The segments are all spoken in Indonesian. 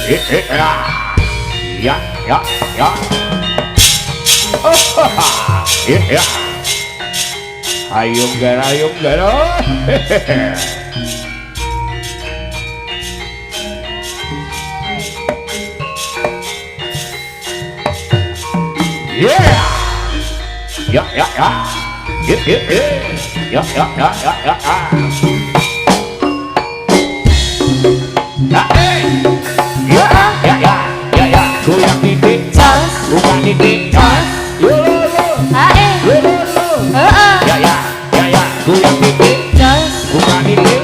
Ya, ya, ya. Ya. Ayung gara. Yeah. Ya, ya, ya. Ya. Ya, ya, ya, ya, ya. Ya, ya, ya, ya, ya. Goyang titik, bukan titik, yo, ya, ya, ya, ya. Goyang titik, bukan titik,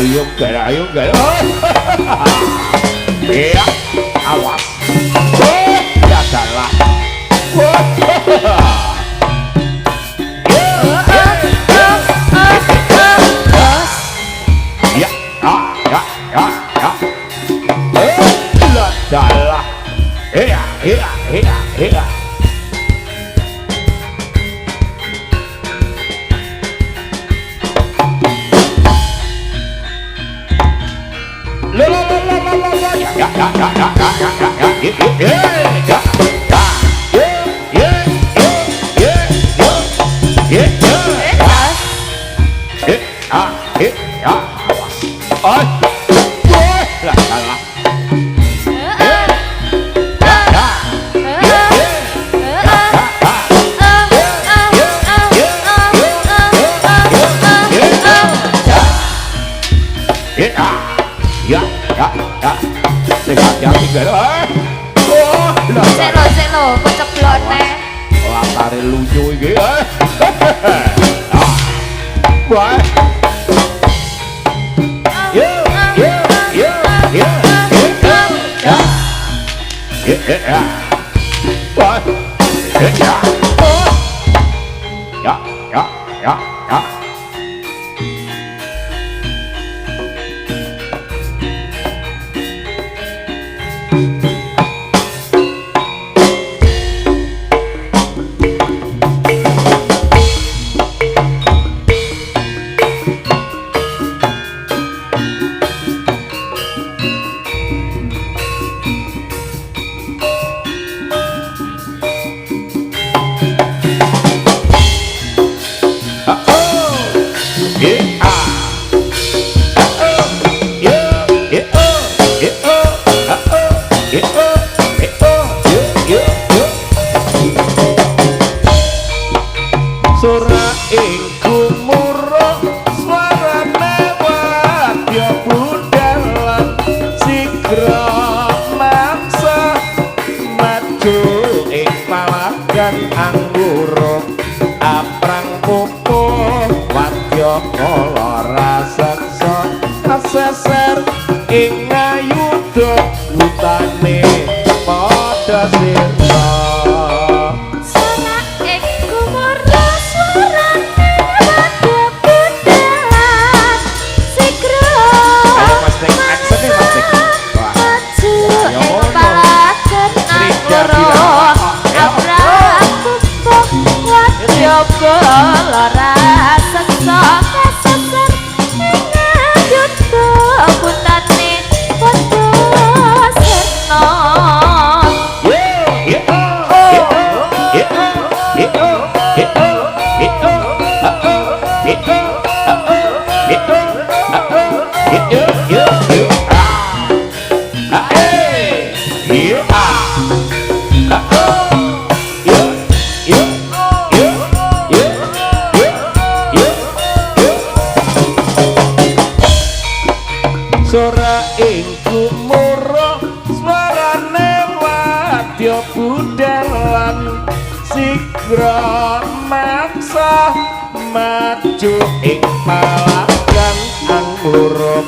ayo gara. Ya, awas. Ya salah. Salah. Iya. Selo, keceblon neh. Latare lucu iki. Wah. Ya. Sora ing gumuruh swarane wadya budalan sigra maksa maju ing palagan anggura aprang pupuh wadya kala raseksa kaseser ing ayudha utane padha sirna. Sora ing gumuruh swarane wadya budalan sigra maksa maju ing palagan anggura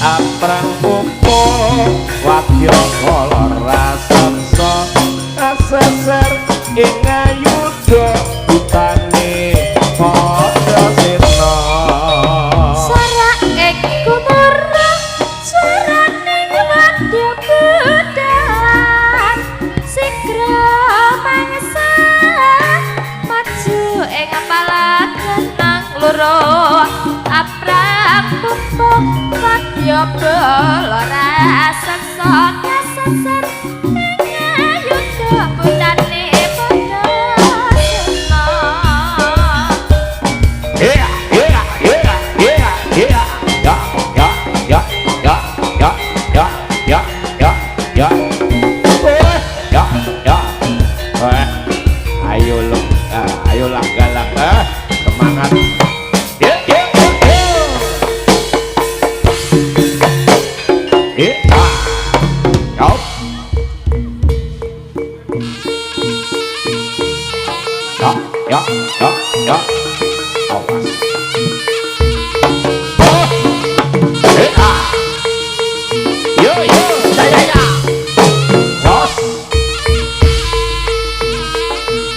aprang pupuh wadya kala raseksa kaseser ing ayudha utane padha sirna. Maju ing apalan galak-galak semangat. Ya, ya, ya, ya. Kau. Ya, ya, ya, ya. Awas. Yo, yo, ya, ya, ya. Sos.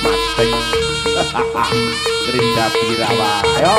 Matek. Gerinda Birawa. Ayo.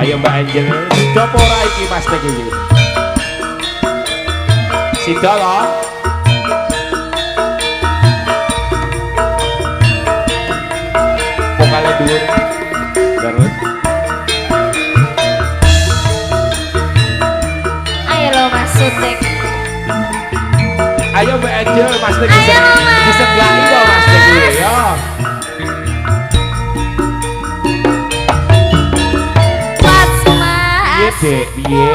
Ayo Mbak Angel, coba ora iki Mas Tek iki. Sida lho. Vokale dhuwur. Garut. Mas ning diseblaki to Mas ning kuwi ya. Mas mas. Piye Dek, piye?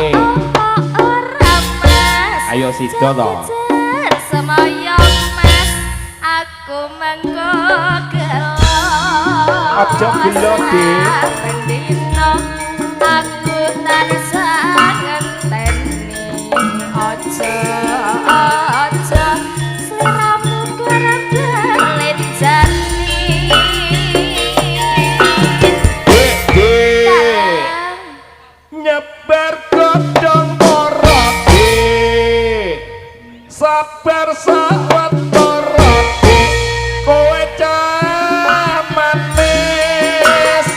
Ora mas. Ayo sida to. Semaya mas, aku mengko gelo. Aja gelo, Dik. Pendino aku tansah ngenteni aja sliramu kerep lenjani. Dek, nyebar godhong para Dek. Sabar sawetara Dek, kowe cah manis.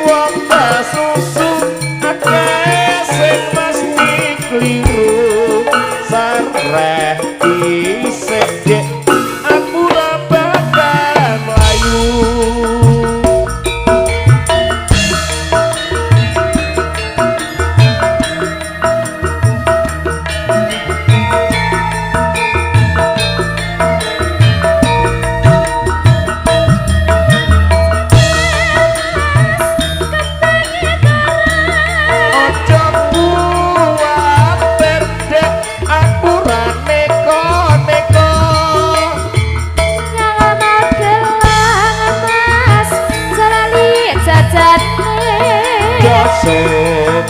Wong susu akeh sing mesti kliru. Sareh isih Dek, aku ora bakal mlayu. Ojo kuwatir Dek, aku ra neko-neko. Nyalono gelang mas, jalali jajane. Jose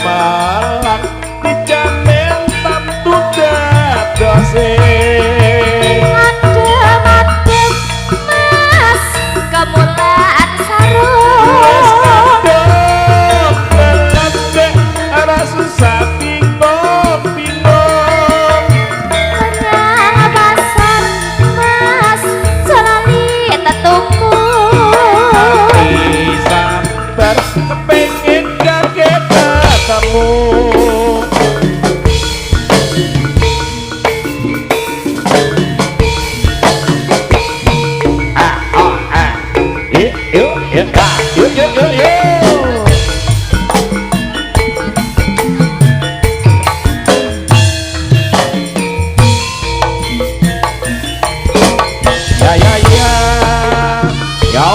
malang dijamin tamtu dadose. Adem-adem mas, kemulan Wes sarung. kadung belet Dek, ora susah bingung-bingung. Menyang pasar mas, jalali tetuku. Hati sabar kepengin kaget ketemu. Yuk, yuk, yuk, yuk, yuk. Ya, ya, ya. Ya.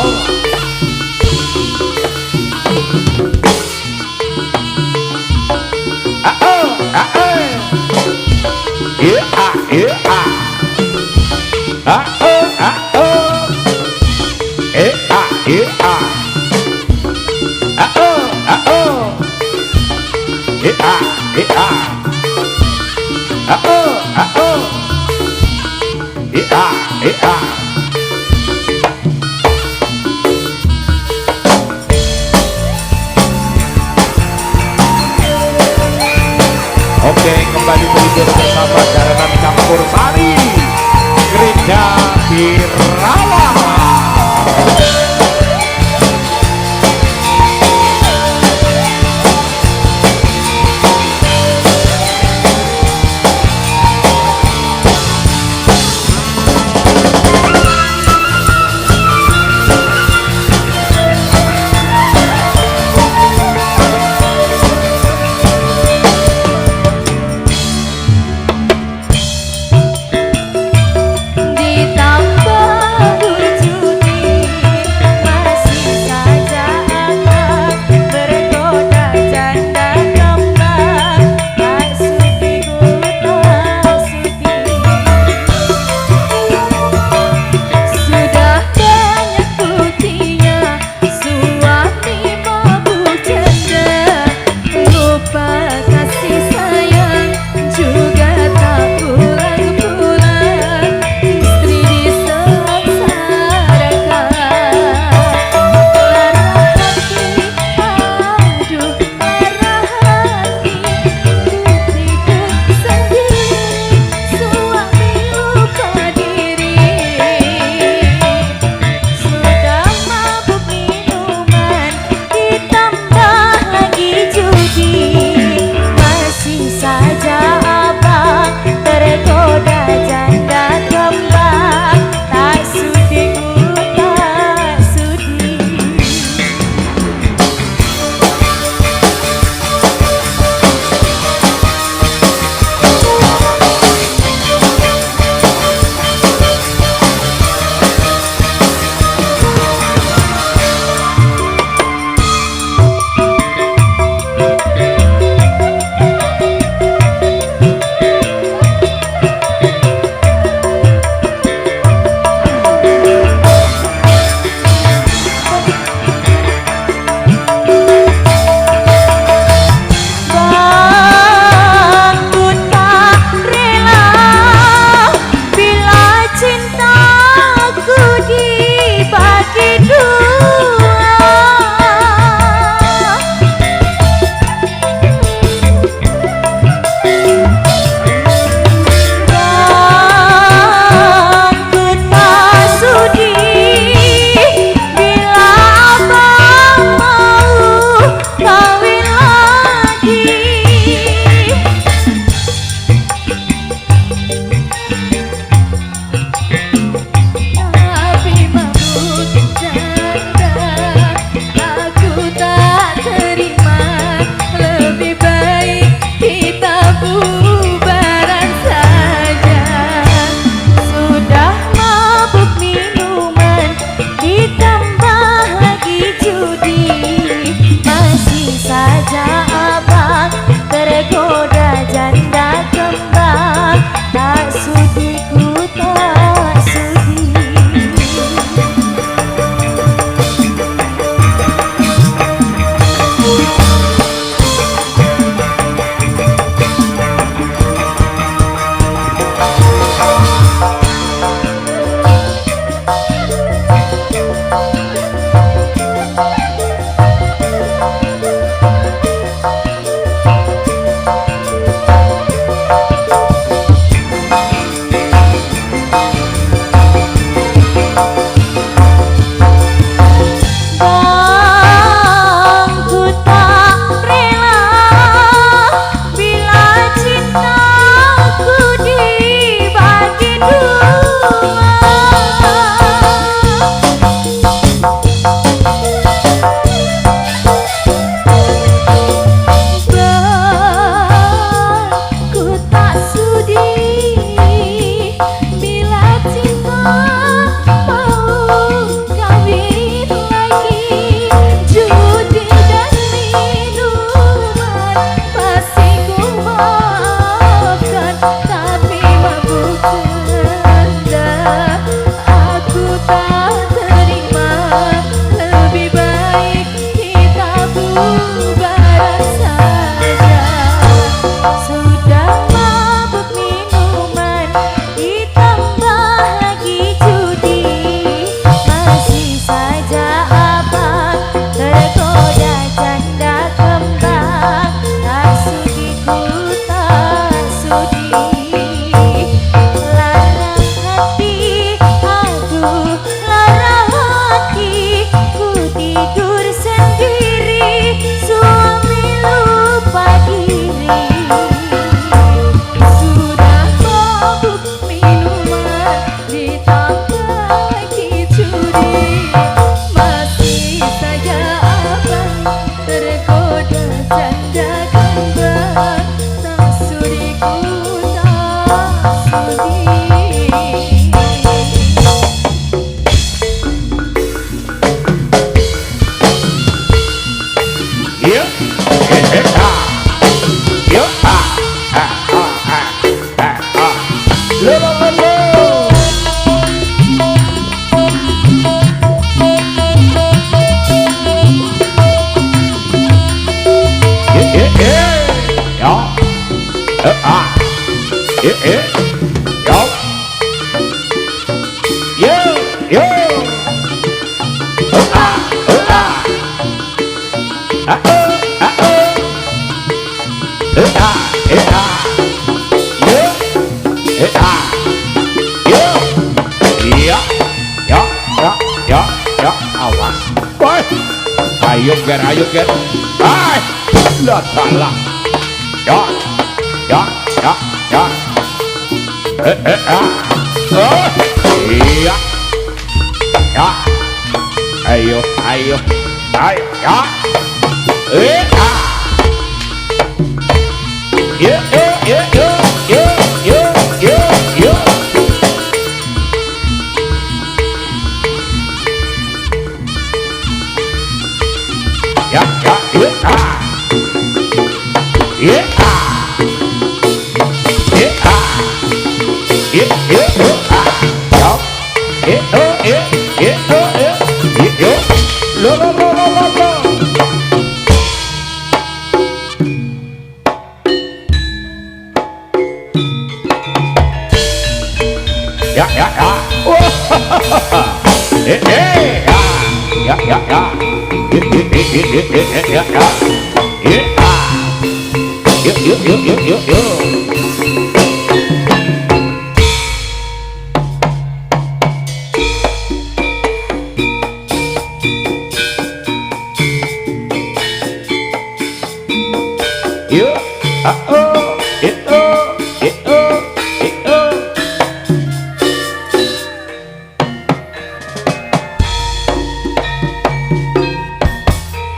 Ah, oh, ah, oh. Yeah, ah, yeah, ah. Ah, oh, ah, oh. Ah, yeah, ah. Ah, oh, ah, oh. Ah, ah. Ah, oh, ah, oh. Ah. Oke, kembali berhibur bersama Jaranan Campur Sari Gereja Birawa. saja abang tergoda janda kembang, tak sudi ku tak sudi. Ayo get, ay, la tala, ya, ya, ya, ya, oh, iya, ya, ayo, ayo, ayo, ya,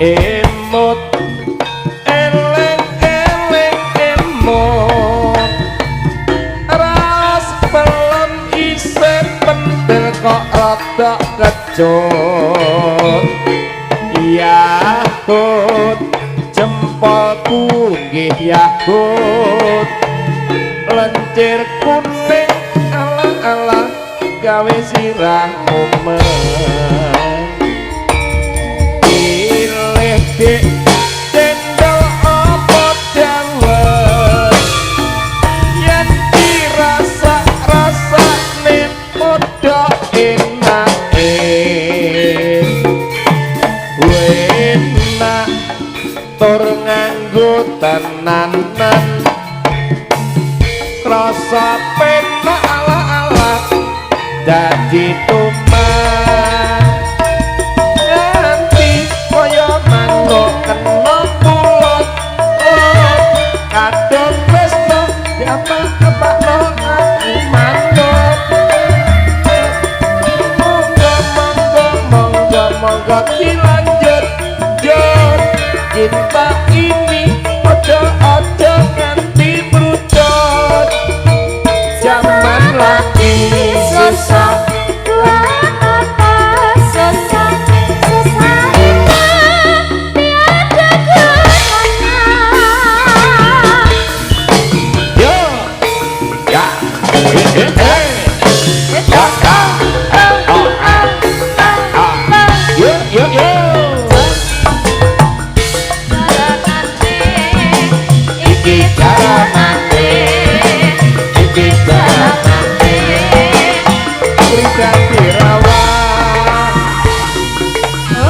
emot eleng eleng emot ras pelem isih pentil kok rada kecut ya put jempolku nggih yahut lencir kuning ala-ala gawe sirahmu pilih dik cendol apa dawet yen dirasa-rasane padha enake enak tur nganggo tenanan rasa penak ala-ala dadi tuman nganti kaya manuk kena mulut kadung tresno diapa-apakno aku manut monggo dilanjut jut cinta ini ojo-ojo nganti brudut zaman lagi susah apa susah susah itu tiada gunanya yo ya yo iki cara nanti iki cara nanti berikan dirawat yo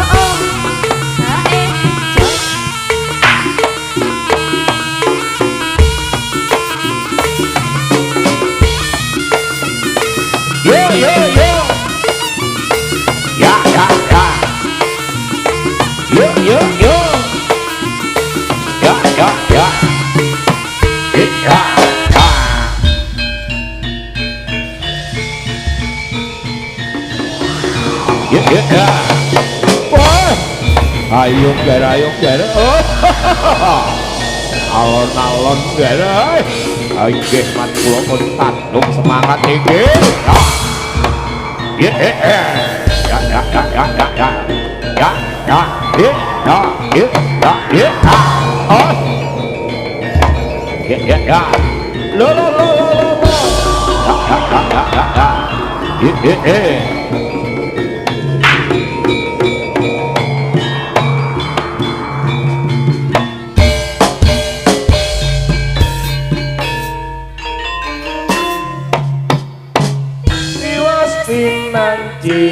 ya yo ya ya wah ayo ger oh alon-alon ger nggih mat kula pun tandung semangat iki ya oh ya lo Tiwas pinanci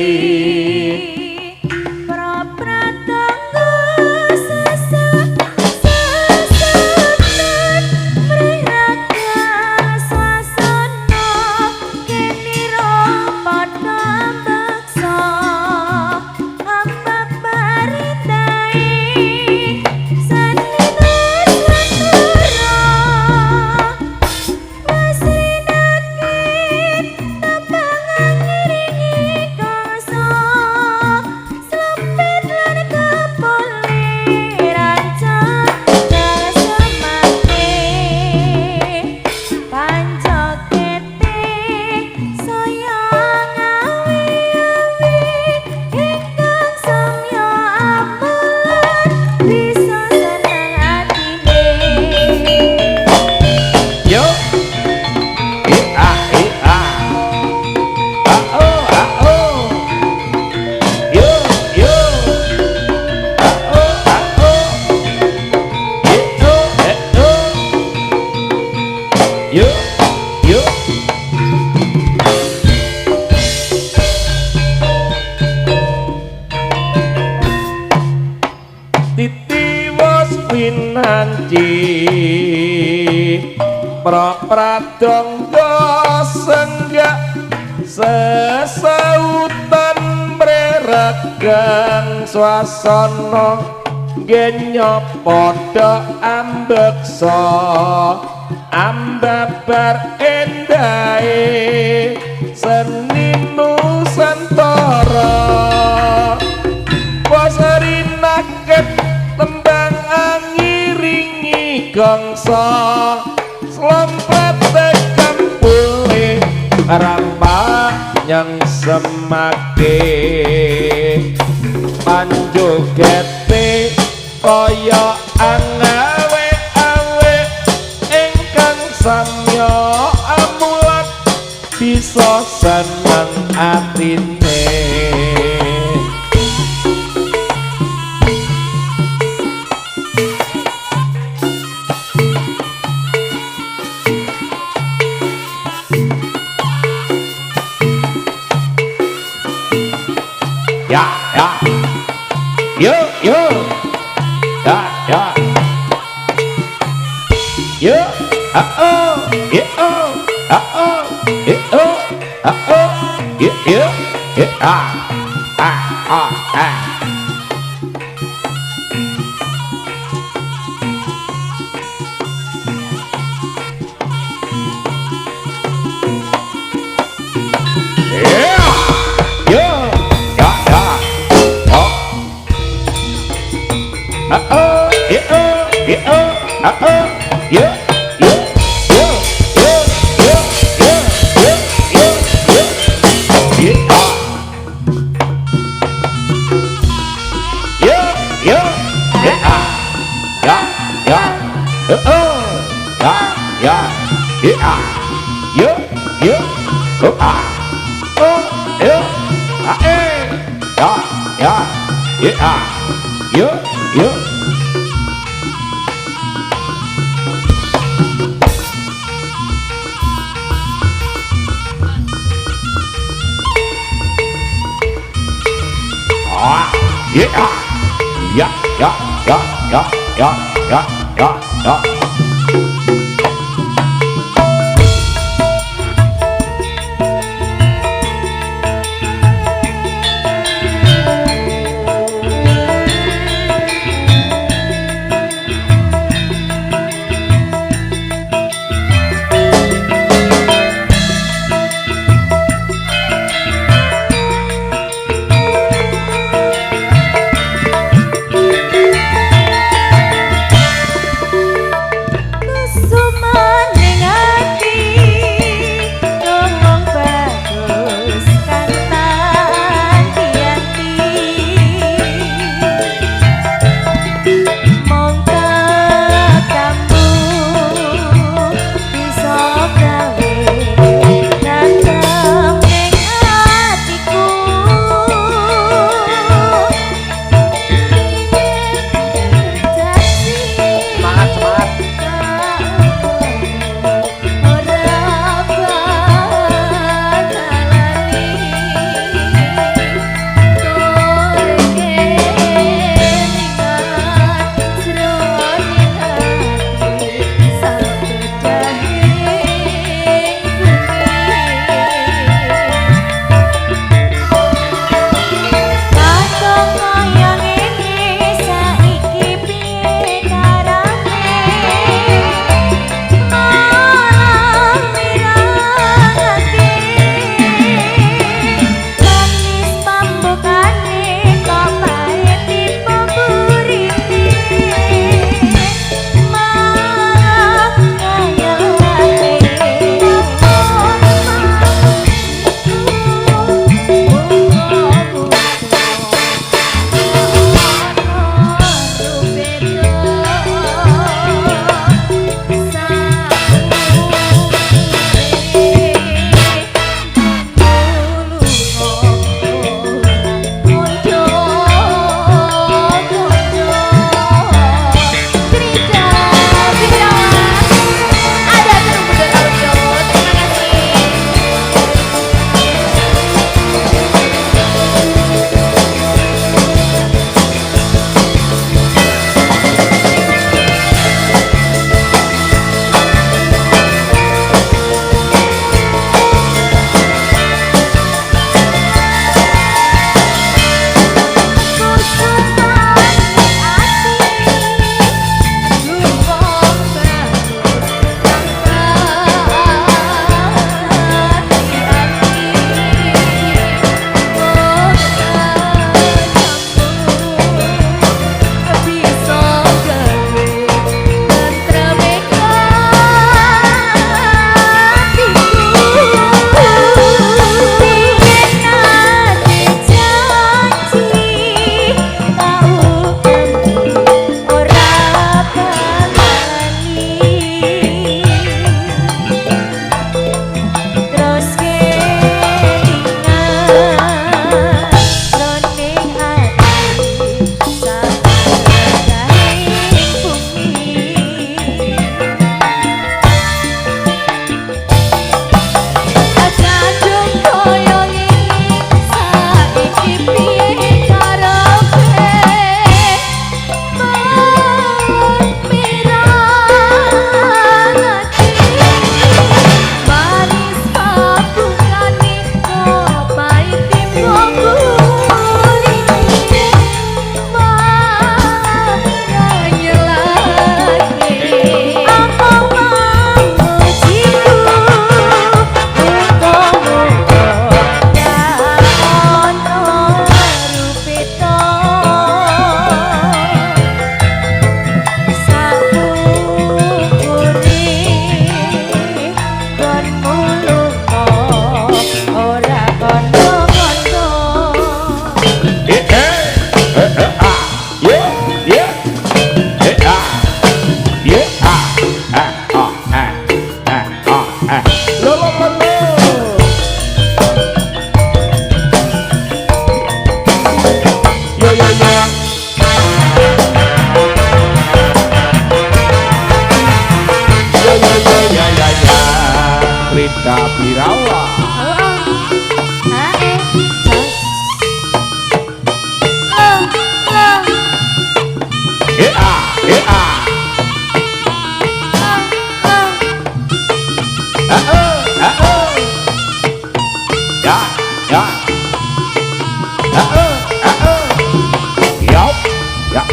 Pradongga senggak sesautan breregang swasana genya padha ambeksa ambabar endahe seni nusantara wasari naket tembang angiringi gangsa Slompete kampule rampak yang semake panjogete kaya sasine. Ya, ya. Yo, yo. Ya, ya. Yo, oh, yeah, oh, oh, yeah, oh, oh, yeah, yeah, yeah, ah.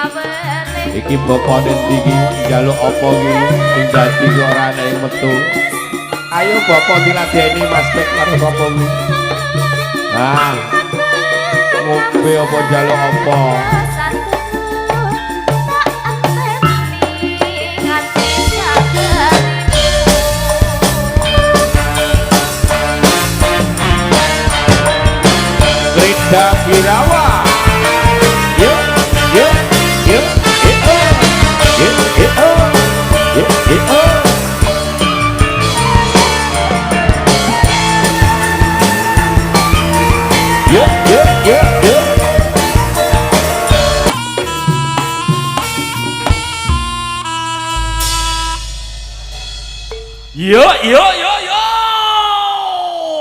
Iki bapak ndi iki njaluk apa iki sing dadi kok ora ana yang metu. Ayo bapak diladeni Mas Pek karo sapa kuwi. Ah. Ngombe apa njaluk apa? Rida Birawa. Yuk, yuk, yuk, yuk, yuk, yuk, yuk. Yuk, yuk, yuk, yuk. Yo yo yo yo